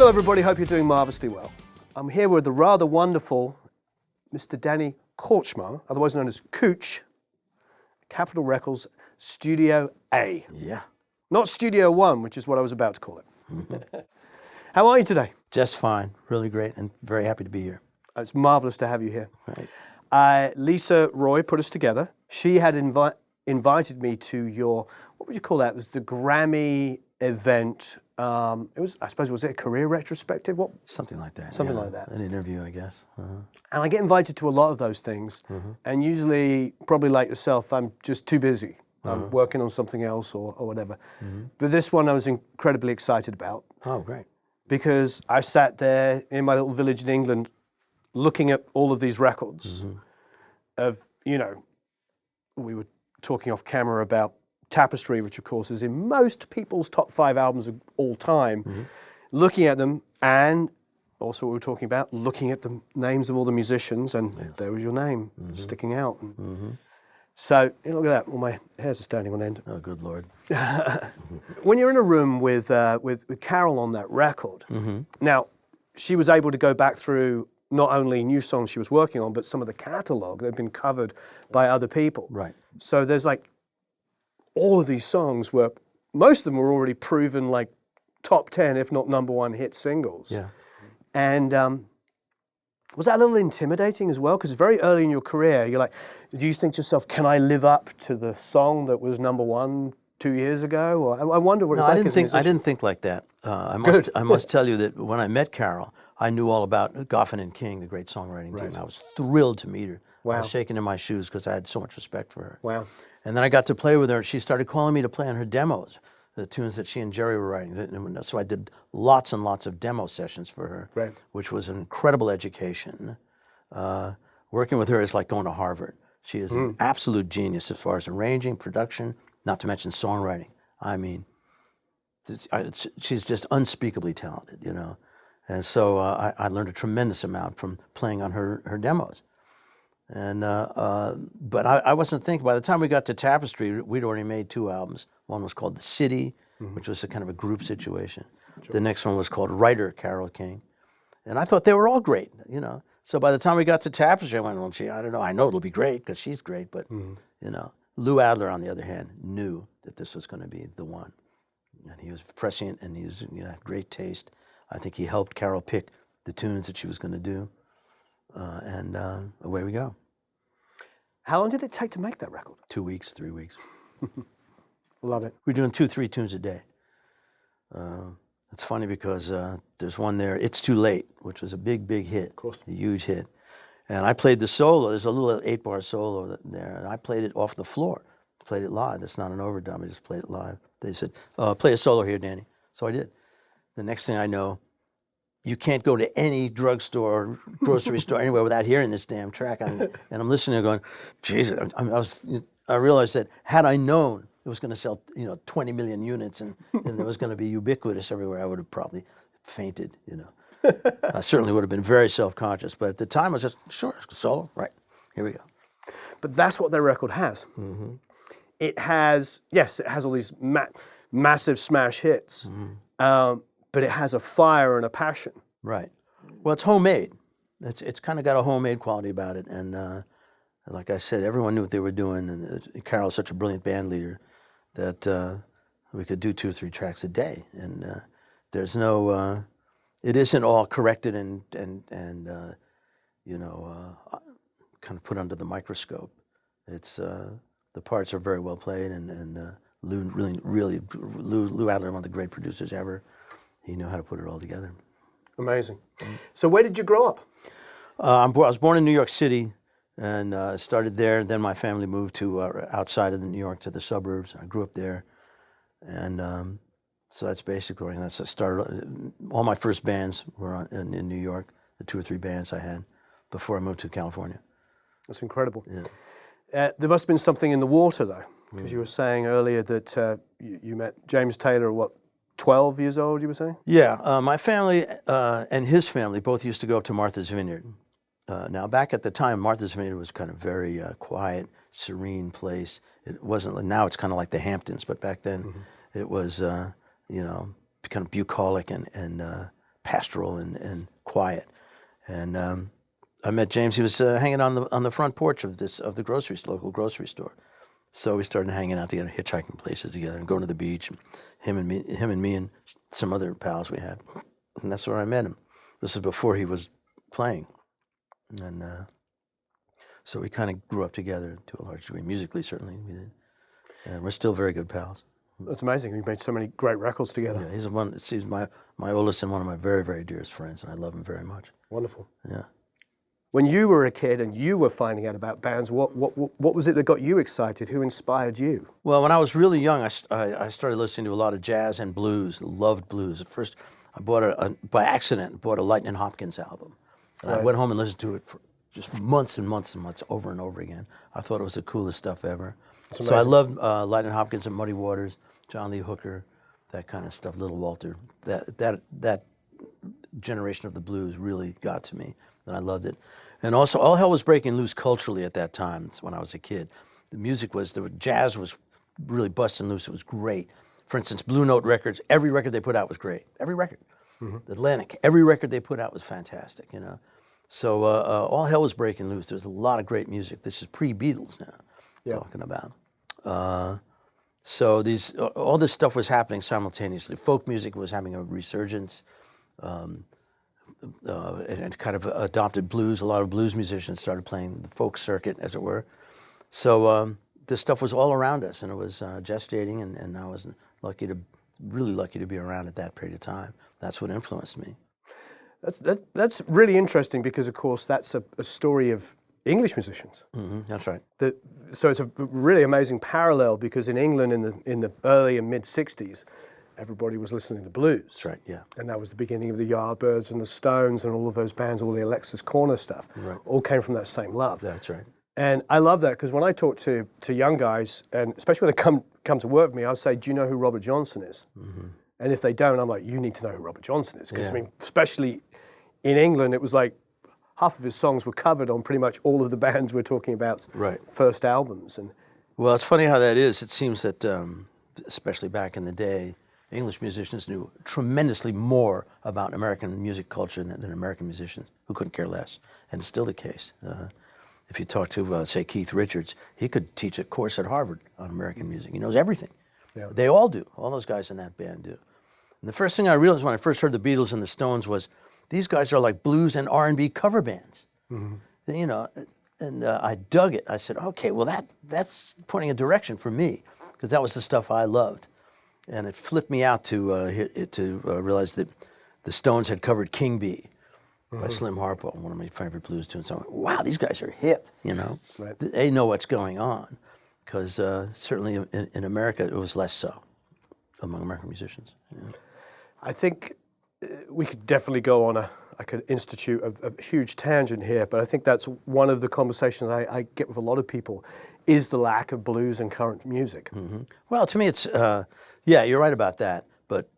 Hello everybody, hope you're doing marvellously well. I'm here with the rather wonderful Mr. Danny Kortchmar, otherwise known as Kootch, Capitol Records Studio A. Yeah. Not Studio 1, which is what I was about to call it. How are you today? Just fine, really great, and very happy to be here. It's marvelous to have you here. Right. Lisa Roy put us together. She had invited me to your, what would you call that? It was the Grammy event. It was, I suppose, was it a career retrospective? What? Something like that. Something yeah. like that. An interview, I guess. And I get invited to a lot of those things, and usually, probably like yourself, I'm just too busy. I'm working on something else or whatever. But this one I was incredibly excited about. Oh, great. Because I sat there in my little village in England looking at all of these records of, you know, we were talking off camera about Tapestry, which of course is in most people's top 5 albums of all time, looking at them, and also we were talking about looking at the names of all the musicians, and there was your name sticking out. So look at that, all my hairs are standing on end. Oh, good Lord. When you're in a room with Carole on that record, now she was able to go back through not only new songs she was working on, but some of the catalogue that had been covered by other people. Right. So there's like all of these songs were, most of them were already proven like top 10, if not #1 hit singles. Yeah. And was that a little intimidating as well? Because very early in your career, you're like, do you think to yourself, can I live up to the song that was #1 2 years ago? Or I wonder what it's like. I didn't think like that. I must tell you that when I met Carole, I knew all about Goffin and King, the great songwriting team. I was thrilled to meet her. Wow. I was shaking in my shoes because I had so much respect for her. Wow. And then I got to play with her, and she started calling me to play on her demos, the tunes that she and Jerry were writing. So I did lots and lots of demo sessions for her, which was an incredible education. Working with her is like going to Harvard. She is an absolute genius as far as arranging, production, not to mention songwriting. I mean, she's just unspeakably talented, you know. And so I learned a tremendous amount from playing on her demos. And but I wasn't thinking, by the time we got to Tapestry, we'd already made 2 albums. One was called The City, which was a kind of a group situation. The next one was called Writer, Carole King. And I thought they were all great, you know. So by the time we got to Tapestry, I went, well, gee, I don't know. I know it'll be great because she's great, but, you know. Lou Adler, on the other hand, knew that this was going to be the one. And he was prescient, and he was, you know, had great taste. I think he helped Carole pick the tunes that she was going to do. And away we go. How long did it take to make that record? 2 weeks, 3 weeks. Love it. We're doing 2-3 tunes a day. It's funny because there's one there, It's Too Late, which was a big, big hit. Of course. A huge hit. And I played the solo. There's a little 8-bar solo there, and I played it off the floor. Played it live. It's not an overdub. I just played it live. They said, play a solo here, Danny. So I did. The next thing I know, you can't go to any drugstore, grocery store, anywhere without hearing this damn track. And I'm listening and going, Jesus. I realized that had I known it was going to sell, 20 million units and it was going to be ubiquitous everywhere, I would have probably fainted, I certainly would have been very self-conscious. But at the time, I was just, sure, solo, right, here we go. But that's what their record has. It has, yes, it has all these massive smash hits. But it has a fire and a passion. Right. Well, it's homemade. It's kind of got a homemade quality about it. And like I said, everyone knew what they were doing. And Carole's such a brilliant band leader that we could do 2 or 3 tracks a day. And there's no, it isn't all corrected and kind of put under the microscope. It's the parts are very well played, and Lou Adler, one of the great producers ever. He knew how to put it all together. Amazing. So where did you grow up? I was born in New York City and started there. Then my family moved to outside of New York to the suburbs. I grew up there. And so that's basically where I started. All my first bands were in New York, the 2 or 3 bands I had before I moved to California. That's incredible. Yeah. There must have been something in the water, though, because you were saying earlier that you met James Taylor at 12 years old, you were saying? Yeah, my family and his family both used to go up to Martha's Vineyard. Now, back at the time, Martha's Vineyard was kind of very quiet, serene place. It wasn't, now it's kind of like the Hamptons, but back then it was, kind of bucolic and pastoral and quiet. And I met James. He was hanging on the front porch of the local grocery store. So we started hanging out together, hitchhiking places together, and going to the beach. And him and me, and some other pals we had. And that's where I met him. This is before he was playing, and so we kind of grew up together to a large degree, musically certainly we did. And we're still very good pals. That's amazing. You've made so many great records together. Yeah, he's my oldest and one of my very, very dearest friends, and I love him very much. Wonderful. Yeah. When you were a kid and you were finding out about bands, what was it that got you excited? Who inspired you? Well, when I was really young, I started listening to a lot of jazz and blues. Loved blues. At first, I by accident bought a Lightning Hopkins album, and I went home and listened to it for just months and months and months, over and over again. I thought it was the coolest stuff ever. So I loved Lightning Hopkins and Muddy Waters, John Lee Hooker, that kind of stuff. Little Walter. That generation of the blues really got to me, and I loved it. And also, all hell was breaking loose culturally at that time. When I was a kid, the jazz was really busting loose. It was great. For instance, Blue Note Records, every record they put out was great. Every record. Mm-hmm. Atlantic, every record they put out was fantastic. So all hell was breaking loose. There was a lot of great music. This is pre-Beatles now, talking about. So all this stuff was happening simultaneously. Folk music was having a resurgence. And kind of adopted blues. A lot of blues musicians started playing the folk circuit, as it were. So this stuff was all around us, and it was gestating, and I was really lucky to be around at that period of time. That's what influenced me. That's really interesting because, of course, that's a story of English musicians. Mm-hmm, that's right. So it's a really amazing parallel because in England in the early and mid-'60s, everybody was listening to blues. That's right, yeah. And that was the beginning of the Yardbirds and the Stones and all of those bands, all the Alexis Corner stuff, all came from that same love. That's right. And I love that because when I talk to young guys, and especially when they come to work with me, I'll say, do you know who Robert Johnson is? Mm-hmm. And if they don't, I'm like, you need to know who Robert Johnson is. Because, I mean, especially in England, it was like half of his songs were covered on pretty much all of the bands we're talking about, first albums. And well, it's funny how that is. It seems that, especially back in the day, English musicians knew tremendously more about American music culture than American musicians who couldn't care less, and it's still the case. If you talk to, say, Keith Richards, he could teach a course at Harvard on American music. He knows everything. Yeah. They all do. All those guys in that band do. And the first thing I realized when I first heard the Beatles and the Stones was these guys are like blues and R&B cover bands. Mm-hmm. And I dug it. I said, okay, well that's pointing a direction for me because that was the stuff I loved. And it flipped me out to realize that the Stones had covered King Bee by Slim Harpo, one of my favorite blues tunes. So I went, wow, these guys are hip, Right. They know what's going on. Because certainly in America, it was less so among American musicians. Yeah. I think we could definitely go on I could institute a huge tangent here, but I think that's one of the conversations I get with a lot of people, is the lack of blues and current music. Mm-hmm. Well, to me, it's, you're right about that. But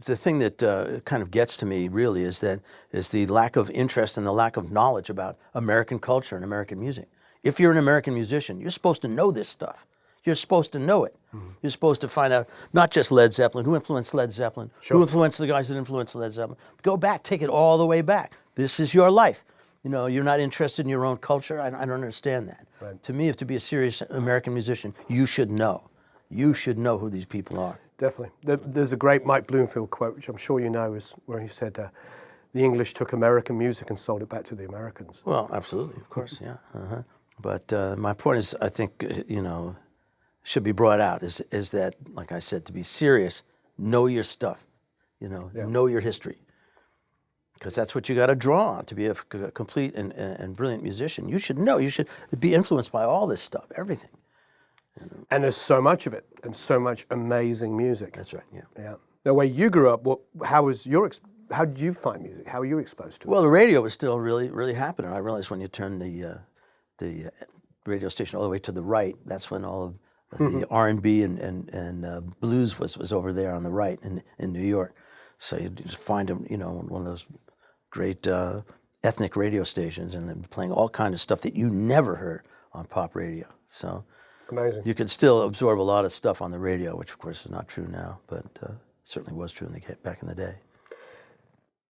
the thing that kind of gets to me really is the lack of interest and the lack of knowledge about American culture and American music. If you're an American musician, you're supposed to know this stuff. You're supposed to know it. Mm-hmm. You're supposed to find out not just Led Zeppelin, who influenced Led Zeppelin, who influenced the guys that influenced Led Zeppelin. Go back, take it all the way back. This is your life. You're not interested in your own culture. I don't understand that. Right. To me, to be a serious American musician, you should know. You should know who these people are. Definitely. There's a great Mike Bloomfield quote, which I'm sure you know, is where he said, the English took American music and sold it back to the Americans. Well, absolutely, of course, yeah. Uh-huh. But my point is, I think, should be brought out is that, like I said, to be serious, know your stuff, know your history. Because that's what you got to draw on to be a complete and brilliant musician. You should know, you should be influenced by all this stuff, everything. And there's so much of it, and so much amazing music. That's right, yeah. Yeah. Now, where you grew up, how did you find music? How were you exposed to it? Well, the radio was still really, really happening. I realized when you turn the radio station all the way to the right, that's when all of the R&B and blues was over there on the right in New York. So you just find them, one of those great ethnic radio stations, and they're playing all kinds of stuff that you never heard on pop radio. So amazing. You could still absorb a lot of stuff on the radio, which of course is not true now, but certainly was true back in the day.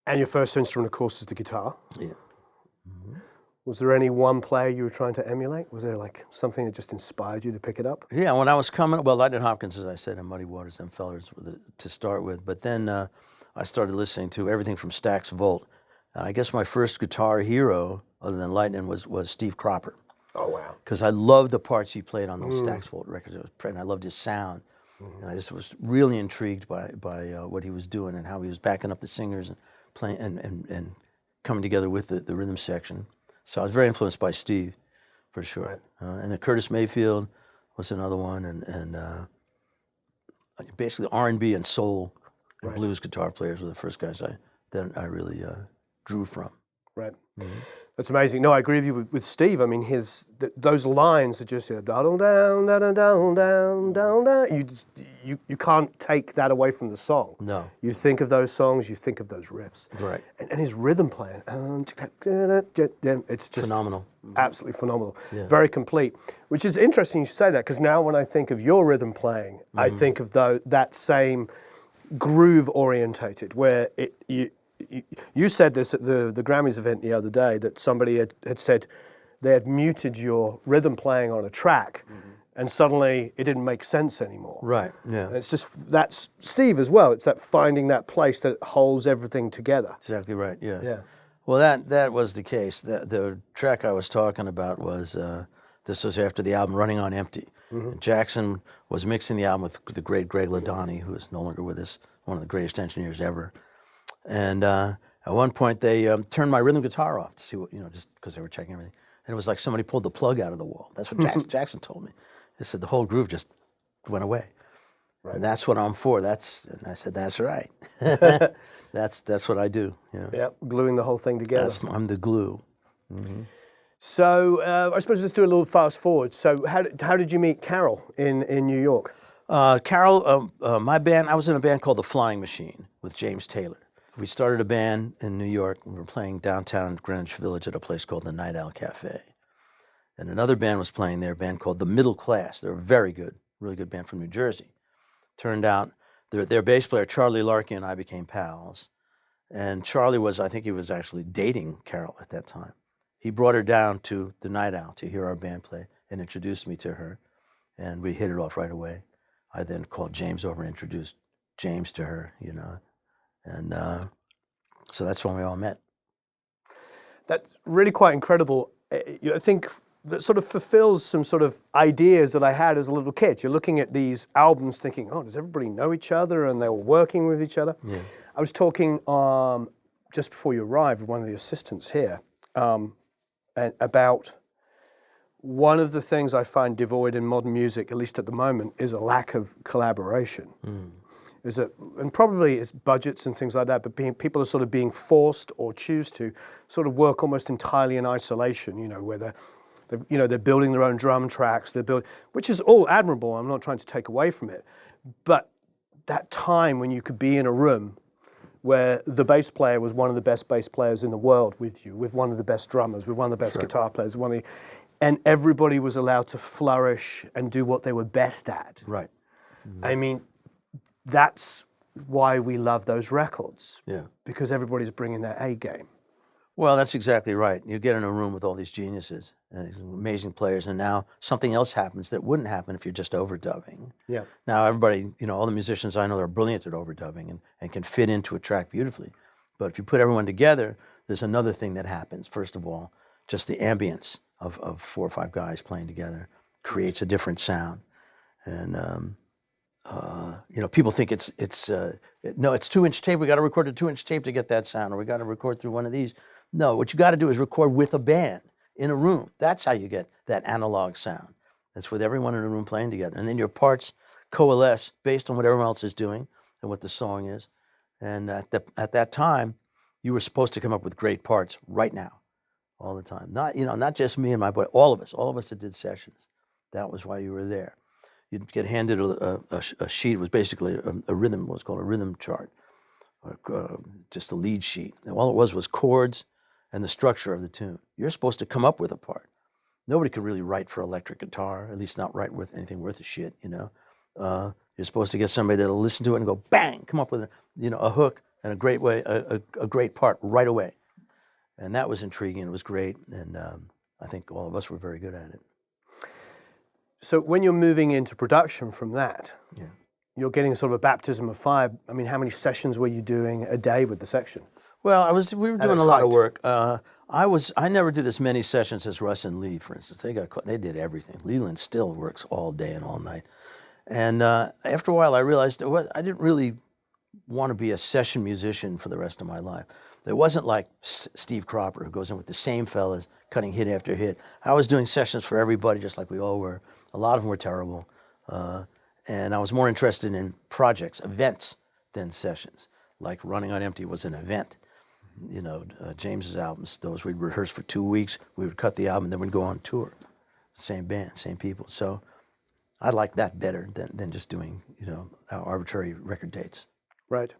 And your first instrument, of course, is the guitar. Yeah. Was there any one player you were trying to emulate? Was there like something that just inspired you to pick it up? Yeah, when I was coming, well, Lightning Hopkins, as I said, and Muddy Waters and Fellers to start with. But then I started listening to everything from Stax Volt. I guess my first guitar hero, other than Lightning, was Steve Cropper. Oh, wow. Because I loved the parts he played on those Stax Volt records. And I loved his sound. And I just was really intrigued by what he was doing and how he was backing up the singers and playing and coming together with the rhythm section. So I was very influenced by Steve, for sure. And then Curtis Mayfield was another one, and basically R&B and soul and blues guitar players were the first guys I really drew from. Right. That's amazing. No, I agree with you with Steve. I mean, those lines are just down, down, down, down, down, down. You can't take that away from the song. No. You think of those songs, you think of those riffs. Right. And his rhythm playing, it's just Phenomenal. Absolutely phenomenal. Yeah. Very complete. Which is interesting you should say that, because now when I think of your rhythm playing, I think of that same groove orientated, where you said this at the Grammys event the other day, that somebody had said they had muted your rhythm playing on a track, and suddenly it didn't make sense anymore. Right, yeah. And it's just, that's Steve as well. It's that finding that place that holds everything together. Exactly right, yeah. Yeah. Well, that was the case. The track I was talking about was, this was after the album Running on Empty. Jackson was mixing the album with the great Greg Ladani, who is no longer with us, one of the greatest engineers ever. And at one point, they turned my rhythm guitar off to see what, just because they were checking everything. And it was like somebody pulled the plug out of the wall. That's what Jackson told me. He said the whole groove just went away. Right. And that's what I'm for. And I said, that's right. That's what I do. Yeah, gluing the whole thing together. I'm the glue. So I suppose let's do a little fast forward. So how did you meet Carole in New York? Carole, my band, I was in a band called The Flying Machine with James Taylor. We started a band in New York. We were playing downtown Greenwich Village at a place called the Night Owl Cafe. And another band was playing there, a band called The Middle Class. They're a very good, really good band from New Jersey. Turned out their bass player, Charlie Larkin, and I became pals. And Charlie I think he was actually dating Carole at that time. He brought her down to the Night Owl to hear our band play and introduced me to her. And we hit it off right away. I then called James over and introduced James to her, And so that's when we all met. That's really quite incredible. I think that sort of fulfills some sort of ideas that I had as a little kid. You're looking at these albums thinking, oh, does everybody know each other? And they were working with each other. Yeah. I was talking just before you arrived with one of the assistants here about one of the things I find devoid in modern music, at least at the moment, is a lack of collaboration. Is that, and probably it's budgets and things like that, but people are sort of being forced or choose to sort of work almost entirely in isolation, where they're building their own drum tracks, which is all admirable. I'm not trying to take away from it, but that time when you could be in a room where the bass player was one of the best bass players in the world with you, with one of the best drummers, with one of the best guitar players, and everybody was allowed to flourish and do what they were best at. Right. I mean, that's why we love those records. Yeah. Because everybody's bringing their A game. Well, that's exactly right. You get in a room with all these geniuses and these amazing players, and now something else happens that wouldn't happen if you're just overdubbing. Yeah. Now everybody, all the musicians I know are brilliant at overdubbing and can fit into a track beautifully. But if you put everyone together, there's another thing that happens. First of all, just the ambience of 4 or 5 guys playing together creates a different sound. And people think it's 2-inch tape. We got to record a 2-inch tape to get that sound, or we got to record through one of these. No, what you got to do is record with a band in a room. That's how you get that analog sound. That's with everyone in a room playing together, and then your parts coalesce based on what everyone else is doing and what the song is. And at that time, you were supposed to come up with great parts right now, all the time. Not just me and my boy. All of us that did sessions. That was why you were there. You'd get handed a sheet. It was basically a rhythm, what's called a rhythm chart, or just a lead sheet. And all it was chords and the structure of the tune. You're supposed to come up with a part. Nobody could really write for electric guitar, at least not write with anything worth a shit, You're supposed to get somebody that'll listen to it and go, bang, come up with a hook and a great way, a great part right away. And that was intriguing. It was great, and I think all of us were very good at it. So when you're moving into production from that, Yeah. you're getting sort of a baptism of fire. I mean, how many sessions were you doing a day with the section? Well, we were doing its a lot of height. work. I never did as many sessions as Russ and Lee, for instance. They did everything. Leland still works all day and all night. And after a while, I realized I didn't really want to be a session musician for the rest of my life. It wasn't like Steve Cropper, who goes in with the same fellas, cutting hit after hit. I was doing sessions for everybody, just like we all were. A lot of them were terrible. And I was more interested in projects, events, than sessions. Like Running on Empty was an event. You know, James's albums, those we'd rehearse for 2 weeks, we would cut the album, then we'd go on tour. Same band, same people. So I liked that better than just doing, you know, arbitrary record dates. Right.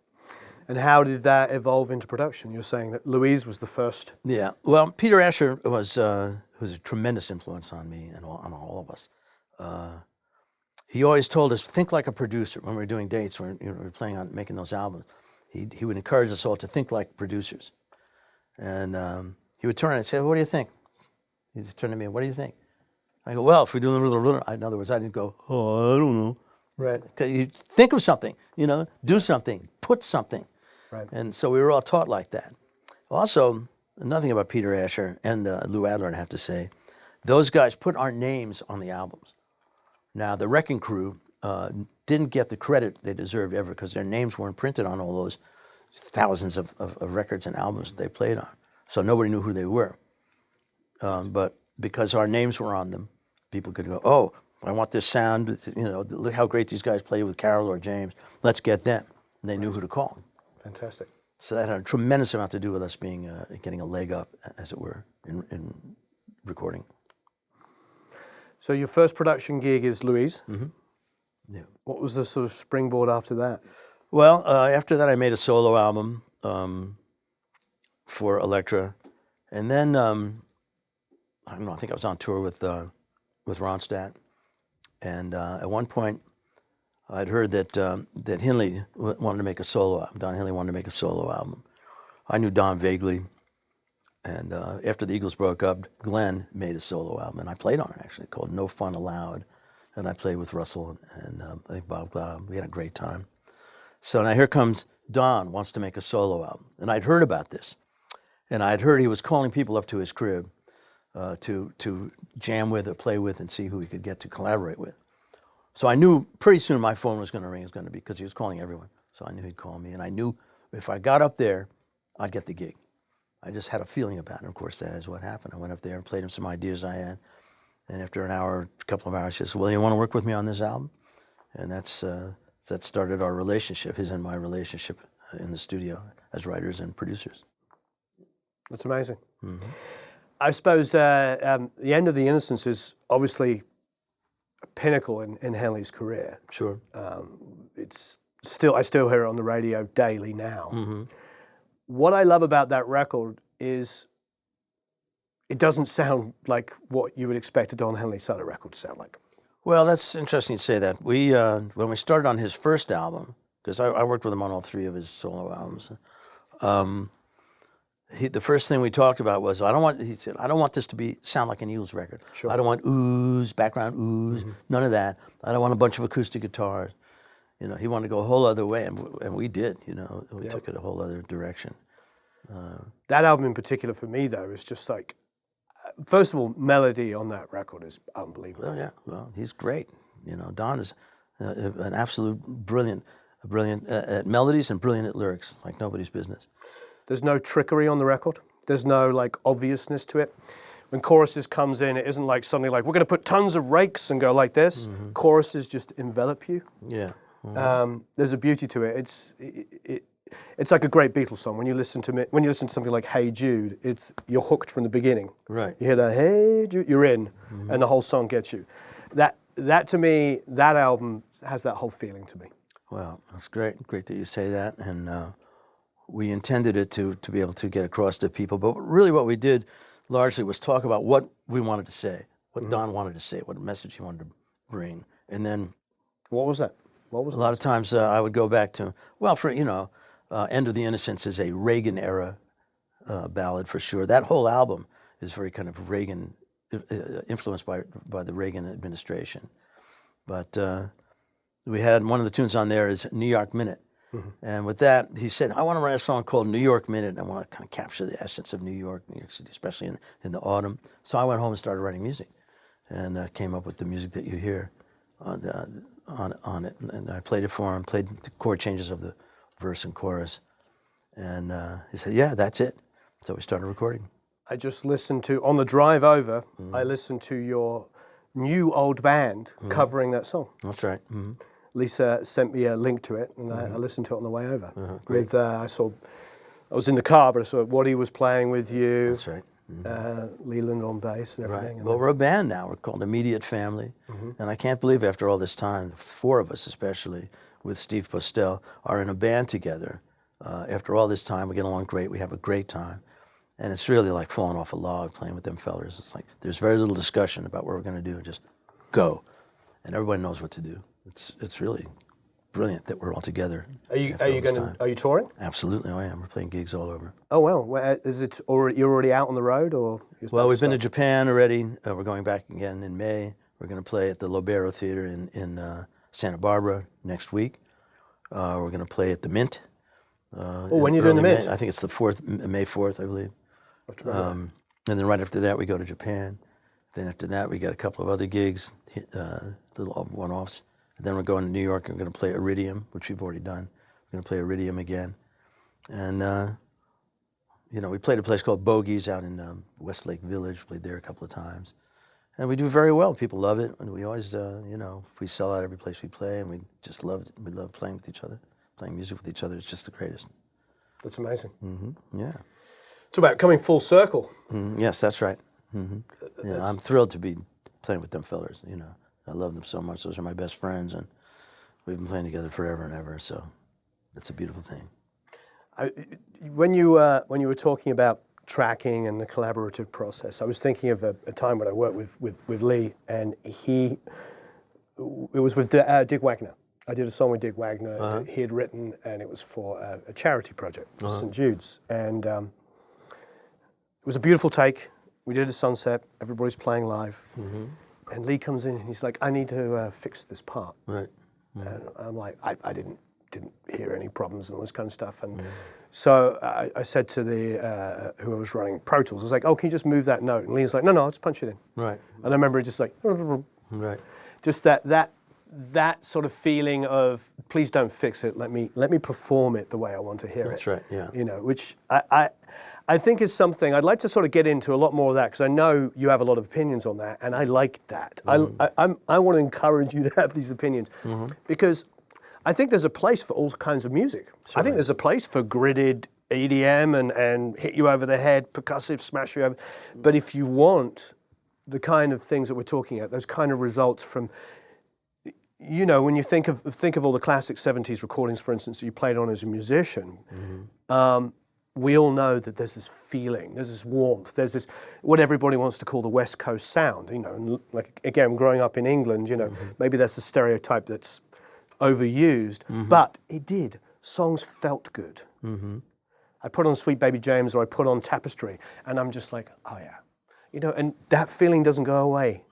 And how did that evolve into production? You're saying that Louise was the first. Yeah. Well, Peter Asher was a tremendous influence on me and on all of us. He always told us, think like a producer. When we were doing dates, when we were planning on making those albums, he would encourage us all to think like producers. And he would turn and say, what do you think? He'd turn to me, what do you think? I go, well, if we do in other words, I didn't go, oh, I don't know. Right. You think of something, you know, do something, put something. Right. And so we were all taught like that. Also, another thing about Peter Asher and Lou Adler, I have to say, those guys put our names on the albums. Now, the Wrecking Crew didn't get the credit they deserved ever because their names weren't printed on all those thousands of records and albums that they played on. So nobody knew who they were. But because our names were on them, people could go, oh, I want this sound, you know, look how great these guys play with Carole or James. Let's get them. And they knew who to call. Fantastic. So that had a tremendous amount to do with us getting a leg up, as it were, in recording. So your first production gig is Louise. Mm-hmm. Yeah. What was the sort of springboard after that? Well, after that, I made a solo album for Elektra, and then I don't know. I think I was on tour with Ronstadt, and at one point, I'd heard that Henley wanted to make a solo album. Don Henley wanted to make a solo album. I knew Don vaguely, and after the Eagles broke up, Glenn made a solo album, and I played on it actually, called No Fun Allowed, and I played with Russell and I think Bob Glaub. We had a great time. So now here comes Don wants to make a solo album, and I'd heard about this, and I'd heard he was calling people up to his crib to jam with or play with and see who he could get to collaborate with. So I knew pretty soon my phone was going to ring, because he was calling everyone. So I knew he'd call me, and I knew if I got up there, I'd get the gig. I just had a feeling about it, and of course that is what happened. I went up there and played him some ideas I had, and after a couple of hours, he said, well, you want to work with me on this album? And that started our relationship, his and my relationship in the studio as writers and producers. That's amazing. Mm-hmm. I suppose the end of the Innocents is obviously a pinnacle in Henley's career. Sure. I still hear it on the radio daily now. Mm-hmm. What I love about that record is it doesn't sound like what you would expect a Don Henley solo record to sound like. Well, that's interesting to say that. When we started on his first album, because I worked with him on all three of his solo albums, the first thing we talked about was, he said, I don't want this to sound like an Eagles record. Sure. I don't want oohs, background oohs, none of that. I don't want a bunch of acoustic guitars. You know, he wanted to go a whole other way, and we did. You know, we took it a whole other direction. That album in particular for me, though, is just like, first of all, melody on that record is unbelievable. Well, yeah, well, he's great. You know, Don is an absolute brilliant at melodies and brilliant at lyrics, like nobody's business. There's no trickery on the record. There's no like obviousness to it. When choruses comes in, it isn't like suddenly like, we're going to put tons of rakes and go like this. Mm-hmm. Choruses just envelop you. Yeah. Mm-hmm. There's a beauty to it. It's like a great Beatles song. When you listen to something like Hey Jude, you're hooked from the beginning. Right. You hear that Hey Jude, you're in, and the whole song gets you. That to me, that album has that whole feeling to me. Well, that's great. Great that you say that. And we intended it to be able to get across to people. But really what we did largely was talk about what we wanted to say, what Don wanted to say, what message he wanted to bring. And then... What was that? A lot of times I would go back to, well, End of the Innocents is a Reagan era ballad for sure. That whole album is very kind of Reagan, influenced by the Reagan administration. But we had one of the tunes on there is New York Minute. And with that, he said, I want to write a song called New York Minute. I want to kind of capture the essence of New York City, especially in the autumn. So I went home and started writing music and came up with the music that you hear on it. And I played it for him, played the chord changes of the verse and chorus. And he said, yeah, that's it. So we started recording. I just listened to, on the drive over, I listened to your new old band covering that song. That's right. Lisa sent me a link to it, and I listened to it on the way over. With I was in the car, but I saw Waddy was playing with you. That's right. Leland on bass and everything. Right. Well, we're a band now. We're called Immediate Family, and I can't believe after all this time, 4 of us especially, with Steve Postel, are in a band together. After all this time, we get along great. We have a great time, and it's really like falling off a log playing with them fellers. It's like there's very little discussion about what we're going to do. Just go, and everybody knows what to do. It's really brilliant that we're all together. Are you touring? Absolutely, I am. We're playing gigs all over. Oh well, is it already? You're already out on the road, or? Well, we've been to Japan already. We're going back again in May. We're going to play at the Lobero Theater in Santa Barbara next week. We're going to play at the Mint. When you're doing the Mint? May. I think it's the May 4th, I believe. And then right after that, we go to Japan. Then after that, we got a couple of other gigs, little one-offs. Then we're going to New York and we're going to play Iridium, which we've already done. We're going to play Iridium again. And, we played a place called Bogies out in Westlake Village, played there a couple of times. And we do very well. People love it. And we always, we sell out every place we play, and we just love it. We love playing with each other, playing music with each other. It's just the greatest. That's amazing. Yeah. It's about coming full circle. Yes, that's right. Yeah, I'm thrilled to be playing with them fellers, I love them so much. Those are my best friends, and we've been playing together forever and ever. So it's a beautiful thing. When you were talking about tracking and the collaborative process, I was thinking of a time when I worked with Lee, and it was with Dick Wagner. I did a song with Dick Wagner he had written, and it was for a charity project for St. Jude's, and it was a beautiful take. We did a sunset. Everybody's playing live. And Lee comes in and he's like, I need to fix this part. Right. And I'm like, I didn't hear any problems and all this kind of stuff. And so I said to the who was running Pro Tools, I was like, oh, can you just move that note? And Lee's like, no, let's punch it in. Right. And I remember just like, right. Just that sort of feeling of, please don't fix it. Let me perform it the way I want to hear it. That's right. Yeah. Which I think is something I'd like to sort of get into a lot more of that, because I know you have a lot of opinions on that, and I like that. I want to encourage you to have these opinions, because I think there's a place for all kinds of music. Certainly. I think there's a place for gridded EDM and hit you over the head, percussive, smash you over. But if you want the kind of things that we're talking about, those kind of results from, when you think of all the classic 70s recordings, for instance, that you played on as a musician, we all know that there's this feeling, there's this warmth, there's this, what everybody wants to call the West Coast sound, and like, again, growing up in England, maybe that's a stereotype that's overused, but it did. Songs felt good. I put on Sweet Baby James, or I put on Tapestry, and I'm just like, oh yeah. And that feeling doesn't go away.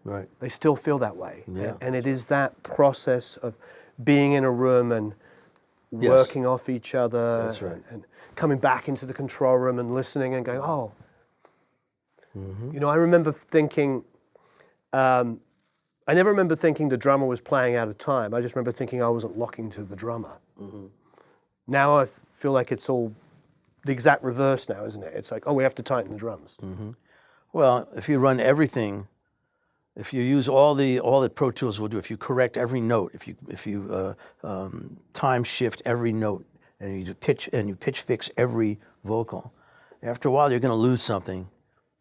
Right. They still feel that way. Yeah. And it is that process of being in a room and working off each other. That's right. And coming back into the control room and listening and going, oh. I remember thinking, I never remember thinking the drummer was playing out of time. I just remember thinking I wasn't locking to the drummer. Now I feel like it's all the exact reverse now, isn't it? It's like, oh, we have to tighten the drums. Well, if you run everything, if you use all that Pro Tools will do, if you correct every note, if you time shift every note, and you pitch fix every vocal, after a while you're going to lose something.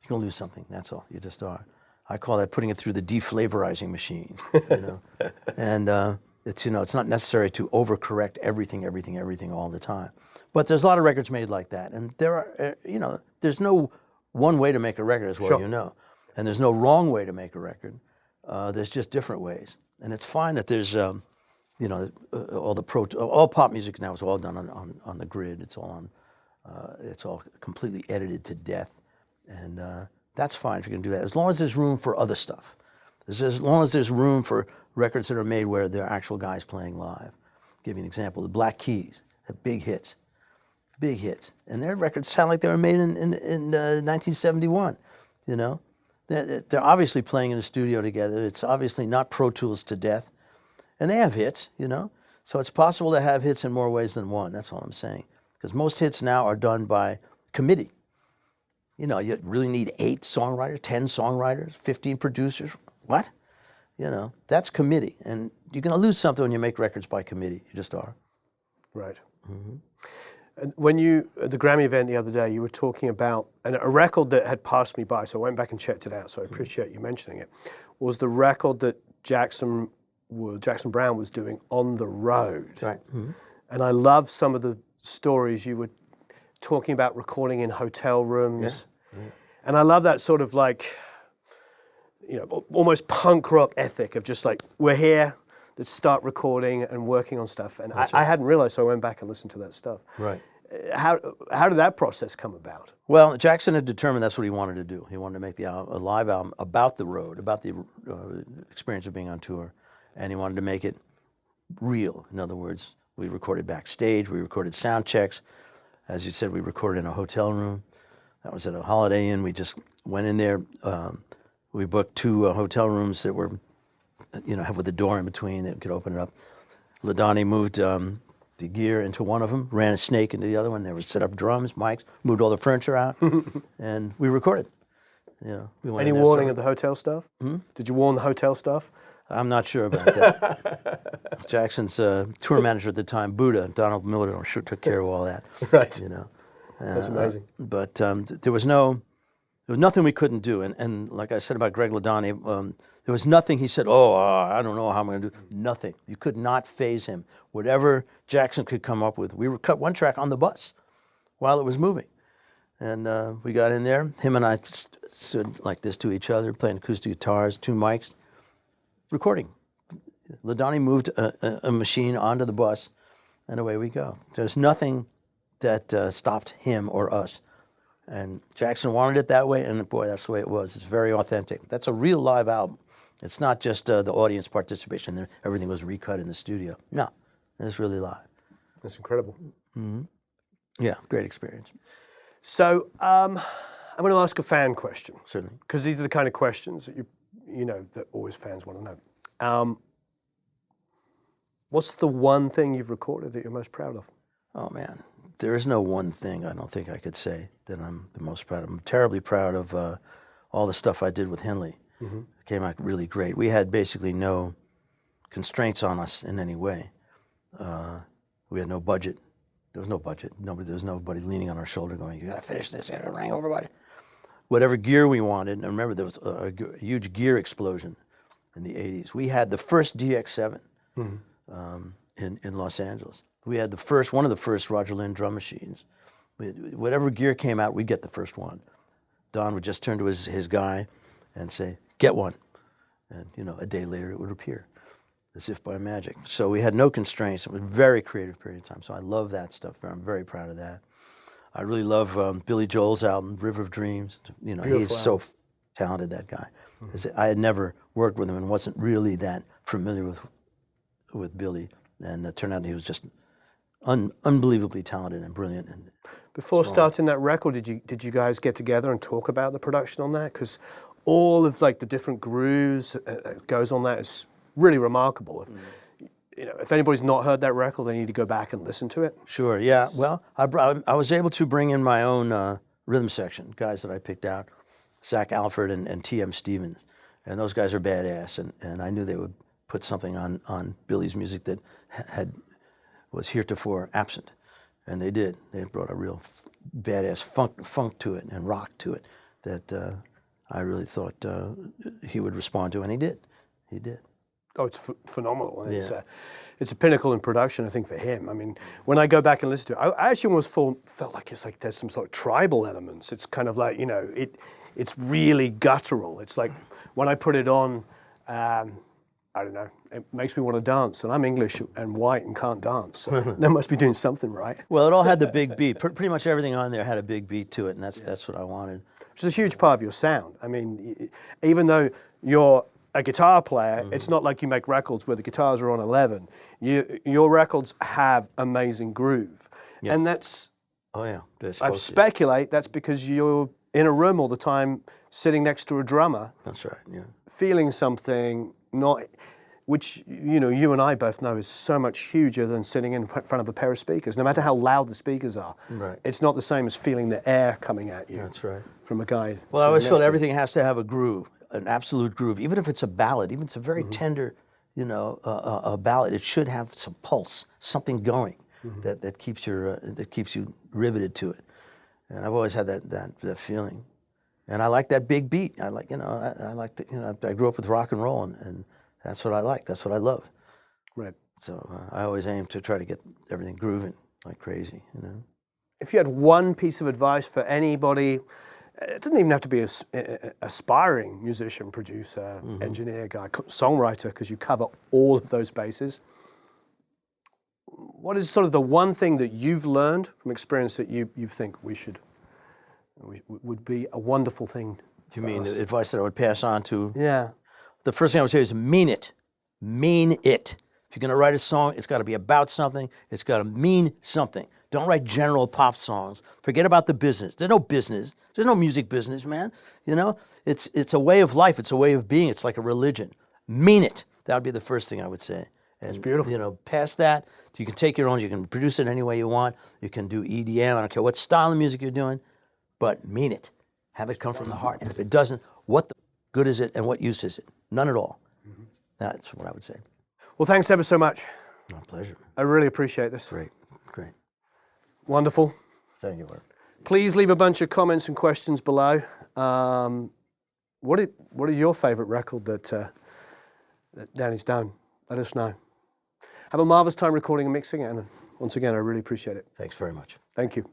You're going to lose something. That's all. You just are. I call that putting it through the deflavorizing machine. And it's not necessary to overcorrect everything all the time. But there's a lot of records made like that, and there are there's no one way to make a record, as well and there's no wrong way to make a record. There's just different ways, and it's fine that there's all pop music now is all done on the grid. It's all completely edited to death, and that's fine if you can do that, as long as there's room for other stuff. As long as there's room for records that are made where there are actual guys playing live. I'll give you an example. The Black Keys have big hits, and their records sound like they were made in 1971. You know, they're obviously playing in the studio together. It's obviously not Pro Tools to death, and they have hits. You know, so it's possible to have hits in more ways than one. That's all I'm saying. Because most hits now are done by committee. You know, you really need 8 songwriters, 10 songwriters, 15 producers. What? You know, that's committee. And you're going to lose something when you make records by committee. You just are. Right. Mm-hmm. And when you, at the Grammy event the other day, you were talking about a record that had passed me by, so I went back and checked it out, so I appreciate you mentioning it, was the record that Jackson Browne was doing on the road. Right. Mm-hmm. And I love some of the stories you were talking about recording in hotel rooms. Yeah. Yeah. And I love that sort of like, you know, almost punk rock ethic of just like, we're here, let's start recording and working on stuff. And I hadn't realized, so I went back and listened to that stuff. Right. How did that process come about? Well, Jackson had determined that's what he wanted to do. He wanted to make a live album about the road, about the experience of being on tour. And he wanted to make it real. In other words, we recorded backstage, we recorded sound checks. As you said, we recorded in a hotel room. That was at a Holiday Inn. We just went in there. We booked 2 hotel rooms that were, you know, with a door in between that could open it up. LaDonnie moved the gear into one of them, ran a snake into the other one. They were set up drums, mics, moved all the furniture out, and we recorded. You know, any warning of the hotel stuff? Did you warn the hotel stuff? I'm not sure about that. Jackson's tour manager at the time, Buddha, Donald Miller, I'm sure took care of all that. Right. You know, that's amazing. But there was nothing we couldn't do. And like I said about Greg LaDonnie, there was nothing he said, I don't know how I'm going to do. Nothing. You could not phase him. Whatever Jackson could come up with. We cut one track on the bus while it was moving. And we got in there. Him and I stood like this to each other, playing acoustic guitars, 2 mics. Recording. LaDonnie moved a machine onto the bus, and away we go. There's nothing that stopped him or us. And Jackson wanted it that way, and boy, that's the way it was. It's very authentic. That's a real live album. It's not just the audience participation. Everything was recut in the studio. No, it's really live. That's incredible. Mm-hmm. Yeah, great experience. So I'm going to ask a fan question. Certainly. Because these are the kind of questions that you know, that always fans want to know. What's the one thing you've recorded that you're most proud of? Oh, man. There is no one thing I don't think I could say that I'm the most proud of. I'm terribly proud of all the stuff I did with Henley. Mm-hmm. It came out really great. We had basically no constraints on us in any way. We had no budget. There was no budget. There was nobody leaning on our shoulder going, you got to finish this, you got to ring everybody. Whatever gear we wanted, and remember there was a huge gear explosion in the 80s. We had the first DX7 in Los Angeles. We had one of the first Roger Lynn drum machines. Whatever gear came out, we'd get the first one. Don would just turn to his guy and say, get one. And you know, a day later it would appear, as if by magic. So we had no constraints. It was a very creative period of time. So I love that stuff. I'm very proud of that. I really love Billy Joel's album, River of Dreams. You know, Beautiful he's so talented, that guy. I had never worked with him and wasn't really that familiar with Billy. And it turned out he was just unbelievably talented and brilliant. And before starting that record, did you guys get together and talk about the production on that? Because all of like the different grooves goes on that is really remarkable. You know, if anybody's not heard that record, they need to go back and listen to it. Sure, yeah. Well, I was able to bring in my own rhythm section, guys that I picked out, Zach Alford and T.M. Stevens. And those guys are badass, and I knew they would put something on Billy's music that was heretofore absent. And they did. They brought a real badass funk to it and rock to it that I really thought he would respond to, and he did. He did. Oh, it's phenomenal. Yeah. It's a pinnacle in production, I think, for him. I mean, when I go back and listen to it, I actually almost felt like it's like there's some sort of tribal elements. It's kind of like, you know, it's really guttural. It's like when I put it on, I don't know, it makes me want to dance, and I'm English and white and can't dance, so they must be doing something right. Well, it all had the big beat. Pretty much everything on there had a big beat to it, and that's what I wanted. Which is a huge part of your sound. I mean, even though you're a guitar player, it's not like you make records where the guitars are on 11. Your records have amazing groove. Yeah. And that's, Oh yeah, I speculate, that's because you're in a room all the time, sitting next to a drummer, That's right. Yeah. feeling something, which, you know, you and I both know is so much huger than sitting in front of a pair of speakers. No matter how loud the speakers are, Right. it's not the same as feeling the air coming at you. That's right. From a guy. Well, I always sitting feel next to you. everything has to have a groove, an absolute groove. Even if it's a ballad, even if it's a very tender, you know, a ballad, it should have some pulse, something going that keeps you riveted to it. And I've always had that feeling. And I like that big beat. I like, you know, I like the, you know, I grew up with rock and roll, and that's what I like. That's what I love. Right. So I always aim to try to get everything grooving like crazy, you know. If you had one piece of advice for anybody, it doesn't even have to be an aspiring musician, producer, engineer, guy, songwriter, because you cover all of those bases. What is sort of the one thing that you've learned from experience that you think would be a wonderful thing? Do you mean the advice that I would pass on to? Yeah. The first thing I would say is mean it. Mean it. If you're going to write a song, it's got to be about something. It's got to mean something. Don't write general pop songs. Forget about the business. There's no business. There's no music business, man. You know, it's a way of life. It's a way of being. It's like a religion. Mean it. That would be the first thing I would say. And, It's beautiful. You know, past that, you can take your own. You can produce it any way you want. You can do EDM. I don't care what style of music you're doing, but mean it. Have it come from the heart. And if it doesn't, what the good is it and what use is it? None at all. That's what I would say. Well, thanks ever so much. My pleasure. I really appreciate this. Great. Wonderful. Thank you, Huart. Please leave a bunch of comments and questions below. What is your favorite record that Danny's done? Let us know. Have a marvelous time recording and mixing it, and once again, I really appreciate it. Thanks very much. Thank you.